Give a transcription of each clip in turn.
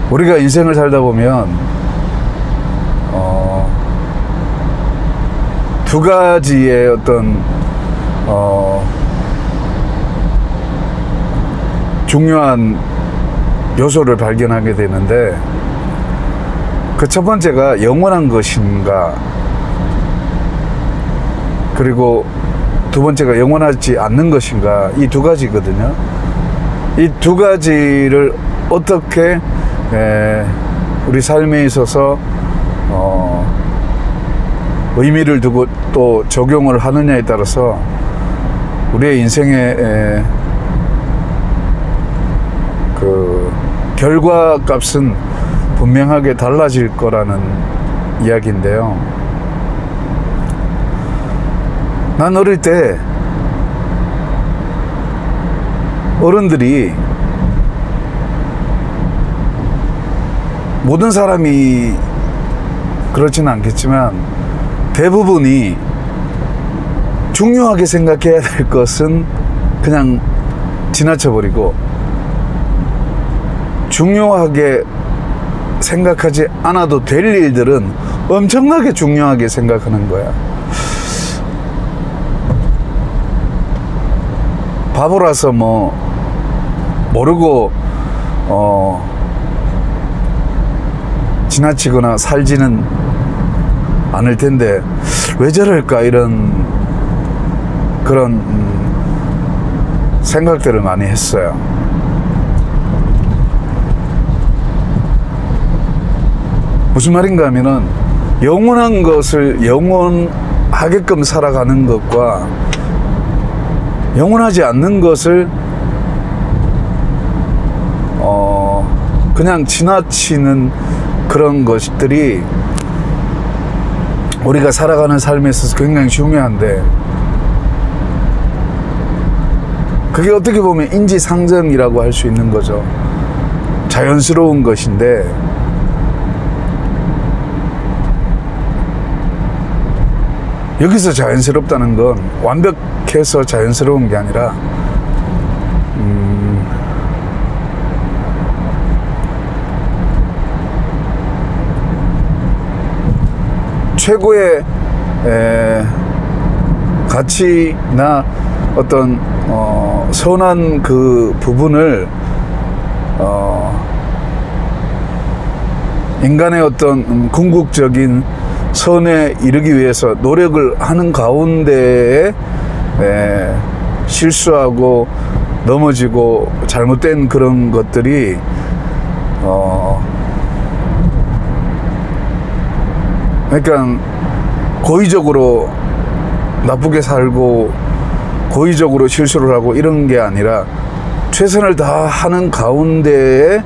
우리가 인생을 살다 보면 두 가지의 어떤 중요한 요소를 발견하게 되는데, 그 첫 번째가 영원한 것인가, 그리고 두 번째가 영원하지 않는 것인가, 이 두 가지거든요. 이 두 가지를 어떻게 우리 삶에 있어서 의미를 두고 또 적용을 하느냐에 따라서 우리의 인생의 그 결과값은 분명하게 달라질 거라는 이야기인데요. 난 어릴 때 어른들이, 모든 사람이 그렇지는 않겠지만 대부분이 중요하게 생각해야 될 것은 그냥 지나쳐버리고, 중요하게 생각하지 않아도 될 일들은 엄청나게 중요하게 생각하는 거야. 바보라서 모르고 지나치거나 살지는 않을 텐데 왜 저럴까, 이런 그런 생각들을 많이 했어요. 무슨 말인가 하면은, 영원한 것을 영원하게끔 살아가는 것과 영원하지 않는 것을 그냥 지나치는 그런 것들이 우리가 살아가는 삶에 있어서 굉장히 중요한데, 그게 어떻게 보면 인지상정이라고 할 수 있는 거죠. 자연스러운 것인데, 여기서 자연스럽다는 건 완벽해서 자연스러운 게 아니라 최고의 가치나 어떤 선한 그 부분을 인간의 어떤 궁극적인 선에 이르기 위해서 노력을 하는 가운데에 실수하고 넘어지고 잘못된 그런 것들이 그러니까 고의적으로 나쁘게 살고 고의적으로 실수를 하고 이런 게 아니라 최선을 다하는 가운데에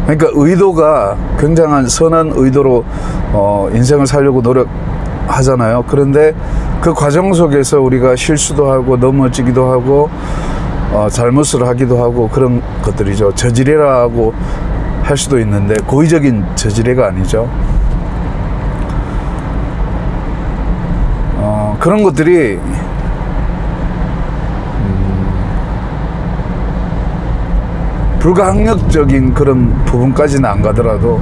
그러니까 의도가 굉장한 선한 의도로 인생을 살려고 노력하잖아요. 그런데 그 과정 속에서 우리가 실수도 하고 넘어지기도 하고 잘못을 하기도 하고 그런 것들이죠. 저지레라고 할 수도 있는데 고의적인 저지레가 아니죠. 그런 것들이 불가항력적인 그런 부분까지는 안 가더라도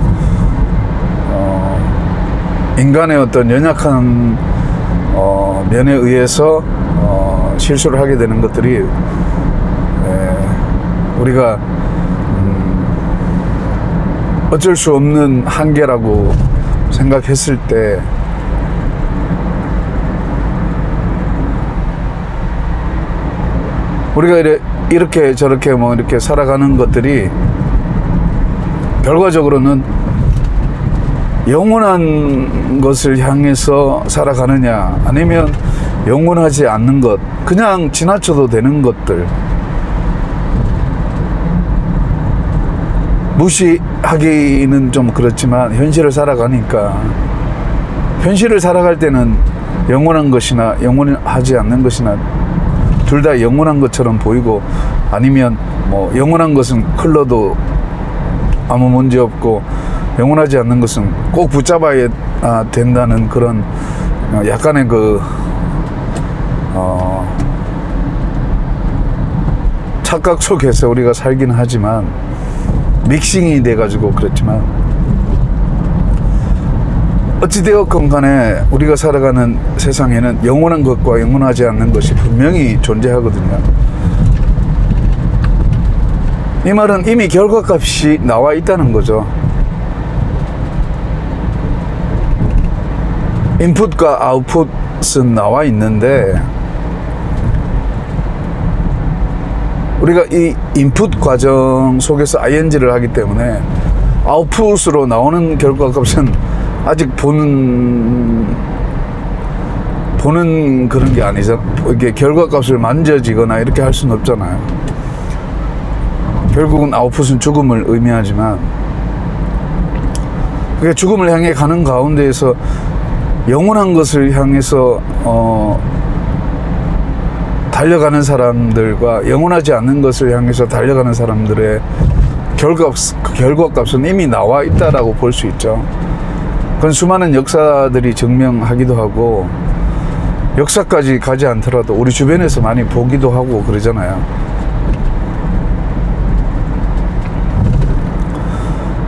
인간의 어떤 연약한 면에 의해서 실수를 하게 되는 것들이 우리가 어쩔 수 없는 한계라고 생각했을 때 우리가 이렇게 저렇게 이렇게 살아가는 것들이 결과적으로는 영원한 것을 향해서 살아가느냐, 아니면 영원하지 않는 것, 그냥 지나쳐도 되는 것들, 무시하기는 좀 그렇지만 현실을 살아가니까, 현실을 살아갈 때는 영원한 것이나 영원하지 않는 것이나 둘 다 영원한 것처럼 보이고, 아니면 영원한 것은 흘러도 아무 문제 없고 영원하지 않는 것은 꼭 붙잡아야 된다는 그런 약간의 착각 속에서 우리가 살긴 하지만 믹싱이 돼가지고 그렇지만 어찌되었건 간에 우리가 살아가는 세상에는 영원한 것과 영원하지 않는 것이 분명히 존재하거든요. 이 말은 이미 결과값이 나와 있다는 거죠. 인풋과 아웃풋은 나와 있는데 우리가 이 인풋 과정 속에서 ing를 하기 때문에 아웃풋으로 나오는 결과값은 아직 보는 그런 게 아니죠. 이게 결과값을 만져지거나 이렇게 할 수는 없잖아요. 결국은 아웃풋은 죽음을 의미하지만 그게 죽음을 향해 가는 가운데에서 영원한 것을 향해서 달려가는 사람들과 영원하지 않는 것을 향해서 달려가는 사람들의 결과값은 이미 나와 있다라고 볼 수 있죠. 그건 수많은 역사들이 증명하기도 하고 역사까지 가지 않더라도 우리 주변에서 많이 보기도 하고 그러잖아요.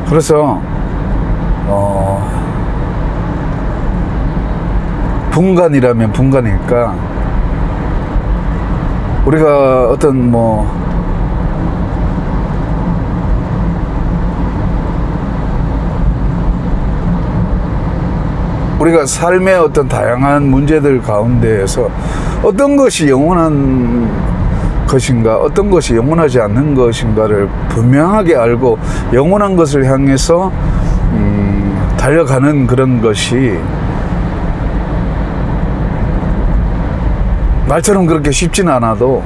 그래서 분간이라면 분간이니까 우리가 어떤 우리가 삶의 어떤 다양한 문제들 가운데에서 어떤 것이 영원한 것인가 어떤 것이 영원하지 않는 것인가를 분명하게 알고 영원한 것을 향해서 달려가는 그런 것이 말처럼 그렇게 쉽지는 않아도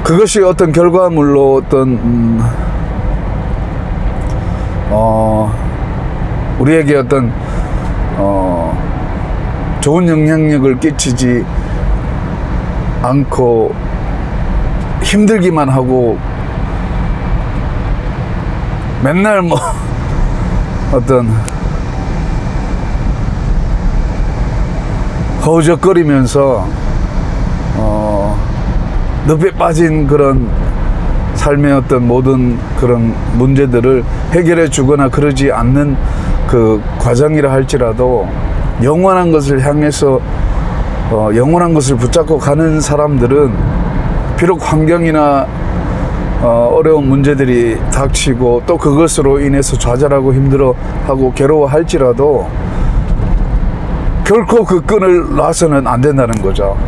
그것이 어떤 결과물로 어떤 우리에게 어떤 좋은 영향력을 끼치지 않고 힘들기만 하고 맨날 어떤 허우적거리면서 늪에 빠진 그런 삶의 어떤 모든 그런 문제들을 해결해 주거나 그러지 않는 그 과정이라 할지라도 영원한 것을 향해서 영원한 것을 붙잡고 가는 사람들은 비록 환경이나 어려운 문제들이 닥치고 또 그것으로 인해서 좌절하고 힘들어하고 괴로워할지라도 결코 그 끈을 놔서는 안 된다는 거죠.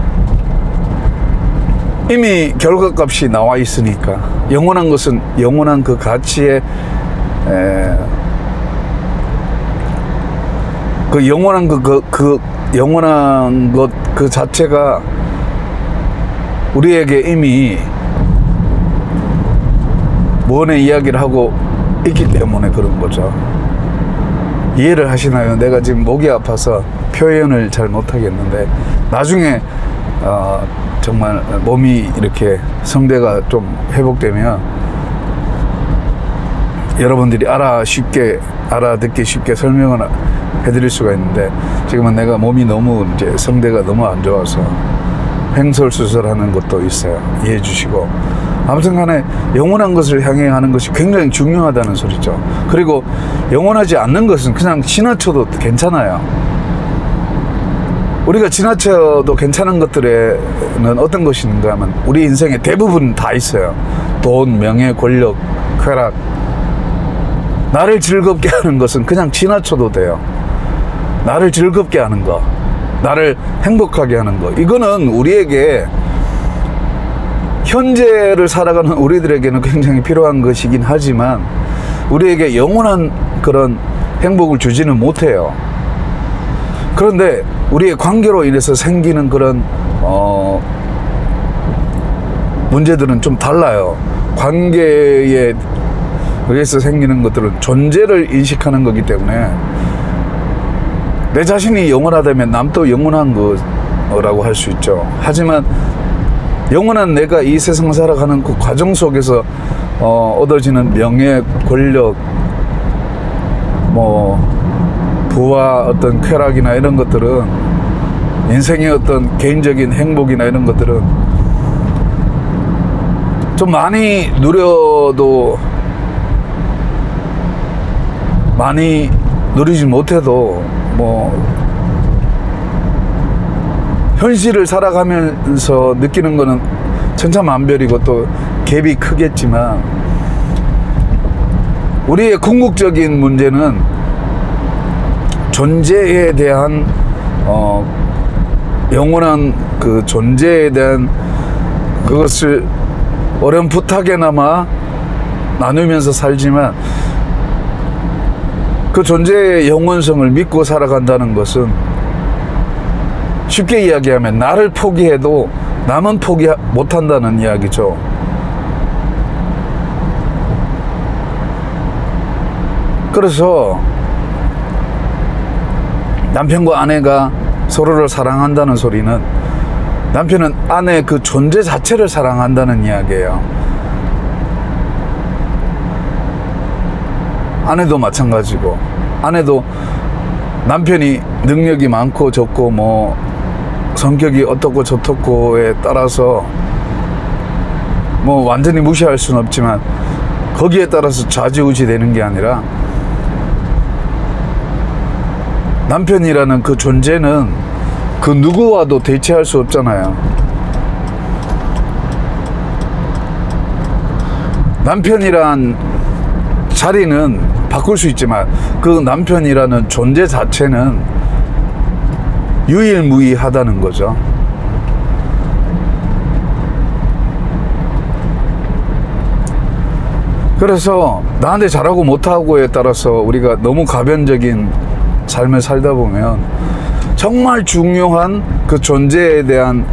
이미 결과값이 나와 있으니까 영원한 것은 영원한 그 가치에 그 영원한 영원한 것 그 자체가 우리에게 이미 무언의 이야기를 하고 있기 때문에 그런 거죠. 이해를 하시나요? 내가 지금 목이 아파서 표현을 잘 못하겠는데 나중에 정말 몸이 이렇게 성대가 좀 회복되면 여러분들이 알아듣기 쉽게 설명을 해드릴 수가 있는데 지금은 내가 몸이 너무 이제 성대가 너무 안 좋아서 횡설수설하는 것도 있어요. 이해해 주시고 아무튼 간에 영원한 것을 향해 가는 것이 굉장히 중요하다는 소리죠. 그리고 영원하지 않는 것은 그냥 지나쳐도 괜찮아요. 우리가 지나쳐도 괜찮은 것들에는 어떤 것인가 하면 우리 인생의 대부분 다 있어요. 돈, 명예, 권력, 쾌락. 나를 즐겁게 하는 것은 그냥 지나쳐도 돼요. 나를 즐겁게 하는 거, 나를 행복하게 하는 거, 이거는 우리에게 현재를 살아가는 우리들에게는 굉장히 필요한 것이긴 하지만 우리에게 영원한 그런 행복을 주지는 못해요. 그런데 우리의 관계로 인해서 생기는 그런 문제들은 좀 달라요. 관계에 의해서 생기는 것들은 존재를 인식하는 거기 때문에 내 자신이 영원하다면 남도 영원한 거라고 할 수 있죠. 하지만 영원한 내가 이 세상 살아가는 그 과정 속에서 얻어지는 명예, 권력, 부와 어떤 쾌락이나 이런 것들은 인생의 어떤 개인적인 행복이나 이런 것들은 좀 많이 누려도 많이 누리지 못해도 뭐 현실을 살아가면서 느끼는 거는 천차만별이고 또 갭이 크겠지만 우리의 궁극적인 문제는 존재에 대한 영원한 그 존재에 대한 그것을 어렴풋하게나마 나누면서 살지만 그 존재의 영원성을 믿고 살아간다는 것은 쉽게 이야기하면 나를 포기해도 남은 포기 못한다는 이야기죠. 그래서 남편과 아내가 서로를 사랑한다는 소리는 남편은 아내의 그 존재 자체를 사랑한다는 이야기예요. 아내도 마찬가지고, 아내도 남편이 능력이 많고 적고 뭐 성격이 어떻고 저떻고에 따라서 뭐 완전히 무시할 수는 없지만 거기에 따라서 좌지우지 되는 게 아니라 남편이라는 그 존재는 그 누구와도 대체할 수 없잖아요. 남편이란 자리는 바꿀 수 있지만 그 남편이라는 존재 자체는 유일무이하다는 거죠. 그래서 나한테 잘하고 못하고에 따라서 우리가 너무 가변적인 삶을 살다 보면 정말 중요한 그 존재에 대한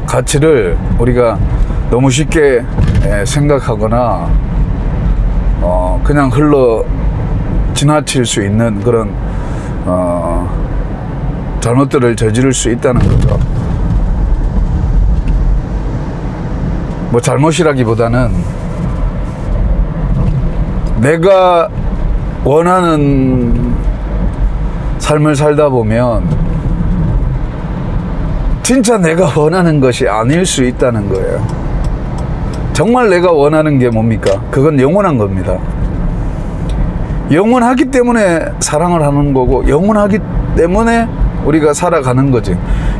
가치를 우리가 너무 쉽게 생각하거나 그냥 흘러 지나칠 수 있는 그런 잘못들을 저지를 수 있다는 거죠. 뭐 잘못이라기보다는 내가 원하는 삶을 살다 보면 진짜 내가 원하는 것이 아닐 수 있다는 거예요. 정말 내가 원하는 게 뭡니까? 그건 영원한 겁니다. 영원하기 때문에 사랑을 하는 거고 영원하기 때문에 우리가 살아가는 거지.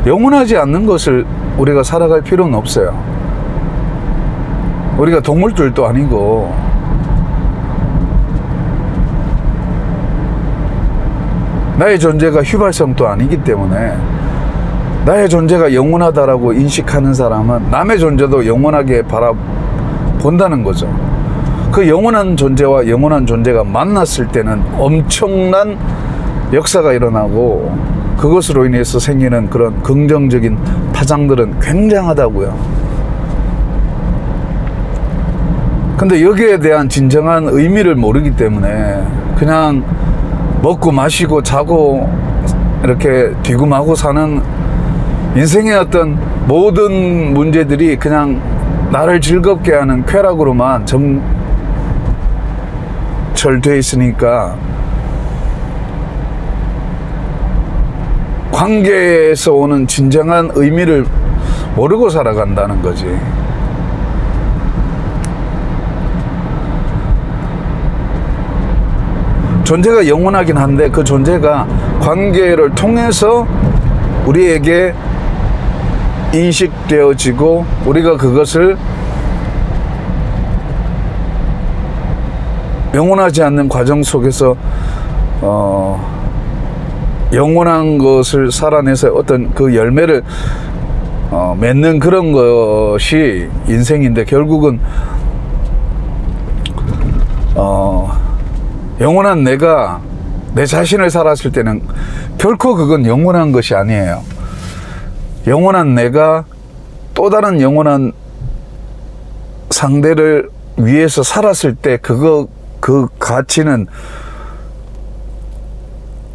영원하지 않는 것을 우리가 살아갈 필요는 없어요. 우리가 동물들도 아니고 나의 존재가 휘발성도 아니기 때문에 나의 존재가 영원하다라고 인식하는 사람은 남의 존재도 영원하게 바라본다는 거죠. 그 영원한 존재와 영원한 존재가 만났을 때는 엄청난 역사가 일어나고 그것으로 인해서 생기는 그런 긍정적인 파장들은 굉장하다고요. 근데 여기에 대한 진정한 의미를 모르기 때문에 그냥 먹고 마시고 자고 이렇게 뒤구마고 사는 인생의 어떤 모든 문제들이 그냥 나를 즐겁게 하는 쾌락으로만 점철되어 있으니까 관계에서 오는 진정한 의미를 모르고 살아간다는 거지. 존재가 영원하긴 한데 그 존재가 관계를 통해서 우리에게 인식되어지고 우리가 그것을 영원하지 않는 과정 속에서 영원한 것을 살아내서 어떤 그 열매를 맺는 그런 것이 인생인데 결국은 영원한 내가 내 자신을 살았을 때는 결코 그건 영원한 것이 아니에요. 영원한 내가 또 다른 영원한 상대를 위해서 살았을 때 그 가치는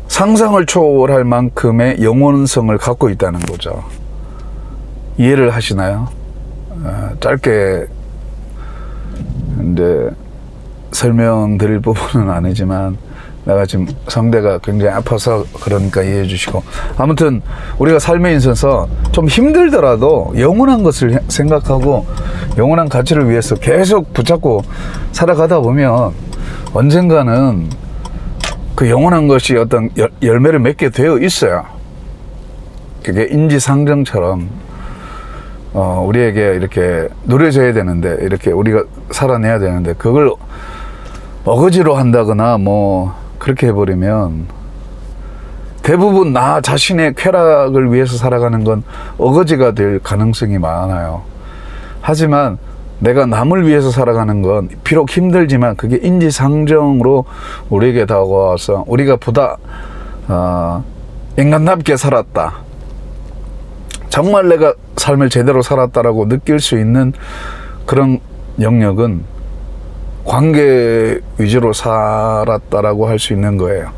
상상을 초월할 만큼의 영원성을 갖고 있다는 거죠. 이해를 하시나요? 짧게 이제 설명드릴 부분은 아니지만 내가 지금 성대가 굉장히 아파서 그러니까 이해해 주시고, 아무튼 우리가 삶에 있어서 좀 힘들더라도 영원한 것을 생각하고 영원한 가치를 위해서 계속 붙잡고 살아가다 보면 언젠가는 그 영원한 것이 어떤 열매를 맺게 되어 있어요. 그게 인지상정처럼 우리에게 이렇게 누려져야 되는데, 이렇게 우리가 살아내야 되는데, 그걸 어거지로 한다거나 뭐 그렇게 해버리면 대부분 나 자신의 쾌락을 위해서 살아가는 건 어거지가 될 가능성이 많아요. 하지만 내가 남을 위해서 살아가는 건 비록 힘들지만 그게 인지상정으로 우리에게 다가와서 우리가 보다 인간답게 살았다, 정말 내가 삶을 제대로 살았다라고 느낄 수 있는 그런 영역은 관계 위주로 살았다라고 할 수 있는 거예요.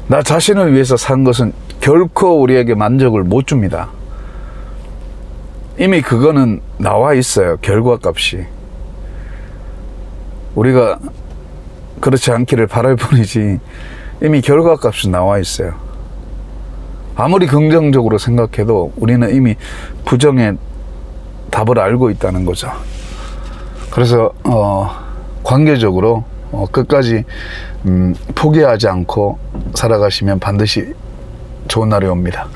나 자신을 위해서 산 것은 결코 우리에게 만족을 못 줍니다. 이미 그거는 나와 있어요. 결과값이. 우리가 그렇지 않기를 바랄 뿐이지 이미 결과값이 나와 있어요. 아무리 긍정적으로 생각해도 우리는 이미 부정의 답을 알고 있다는 거죠. 그래서 관계적으로 끝까지 포기하지 않고 살아가시면 반드시 좋은 날이 옵니다.